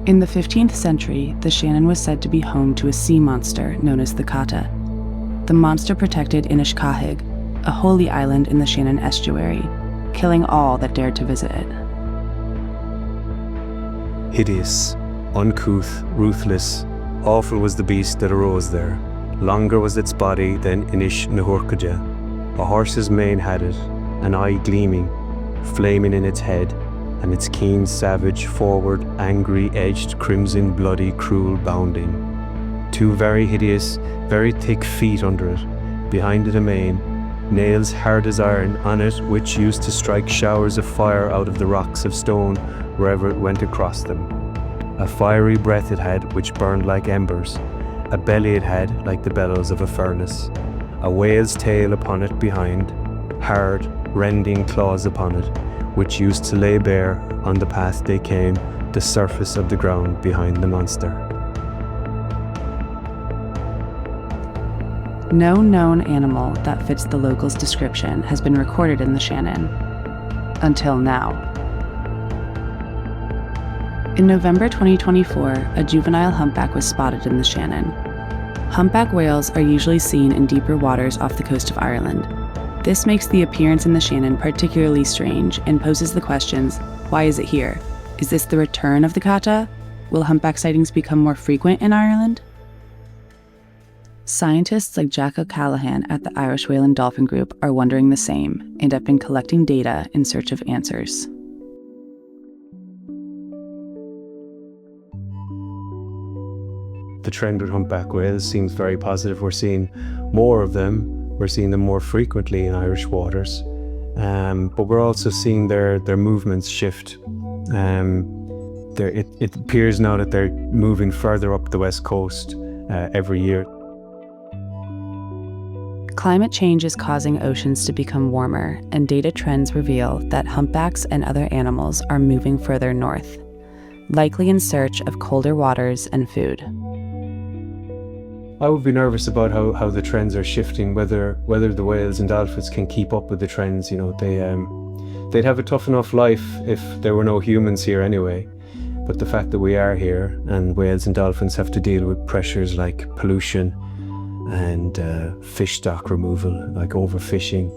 In the 15th century, the Shannon was said to be home to a sea monster known as the Cata. The monster protected Inishkahig, a holy island in the Shannon Estuary, killing all that dared to visit it. Hideous, uncouth, ruthless, awful was the beast that arose there. Longer was its body than Inish Nahurkaja. A horse's mane had it, an eye gleaming, flaming in its head, and its keen, savage, forward, angry, edged, crimson, bloody, cruel bounding. Two very hideous, very thick feet under it, behind it a mane, nails hard as iron on it, which used to strike showers of fire out of the rocks of stone wherever it went across them. A fiery breath it had, which burned like embers. A belly it had, like the bellows of a furnace. A whale's tail upon it behind, hard, rending claws upon it, which used to lay bare, on the path they came, the surface of the ground behind the monster. No known animal that fits the locals' description has been recorded in the Shannon. Until now. In November 2024, a juvenile humpback was spotted in the Shannon. Humpback whales are usually seen in deeper waters off the coast of Ireland. This makes the appearance in the Shannon particularly strange and poses the questions, why is it here? Is this the return of the Cata? Will humpback sightings become more frequent in Ireland? Scientists like Jack O'Callaghan at the Irish Whale and Dolphin Group are wondering the same and have been collecting data in search of answers. The trend with humpback whales seems very positive. We're seeing more of them. We're seeing them more frequently in Irish waters, but we're also seeing their movements shift. It appears now that they're moving further up the west coast every year. Climate change is causing oceans to become warmer, and data trends reveal that humpbacks and other animals are moving further north, likely in search of colder waters and food. I would be nervous about how the trends are shifting, whether the whales and dolphins can keep up with the trends. You know, they'd have a tough enough life if there were no humans here anyway. But the fact that we are here and whales and dolphins have to deal with pressures like pollution and fish stock removal, like overfishing,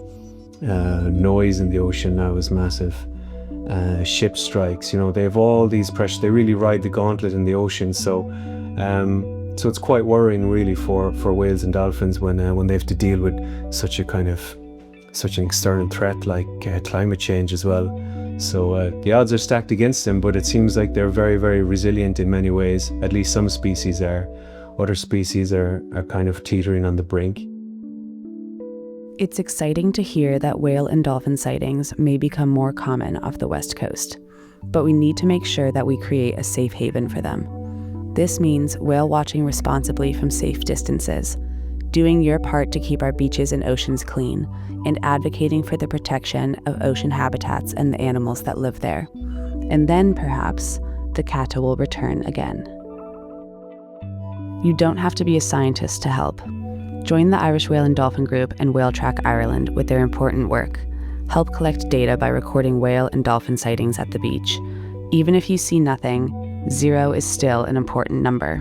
noise in the ocean now is massive, ship strikes, you know, they have all these pressures. They really ride the gauntlet in the ocean. So it's quite worrying really for whales and dolphins when they have to deal with such an external threat like climate change as well. So the odds are stacked against them, but it seems like they're very, very resilient in many ways. At least some species are. Other species are kind of teetering on the brink. It's exciting to hear that whale and dolphin sightings may become more common off the West Coast, but we need to make sure that we create a safe haven for them. This means whale watching responsibly from safe distances, doing your part to keep our beaches and oceans clean, and advocating for the protection of ocean habitats and the animals that live there. And then, perhaps, the Cata will return again. You don't have to be a scientist to help. Join the Irish Whale and Dolphin Group and Whale Track Ireland with their important work. Help collect data by recording whale and dolphin sightings at the beach. Even if you see nothing, 0 is still an important number.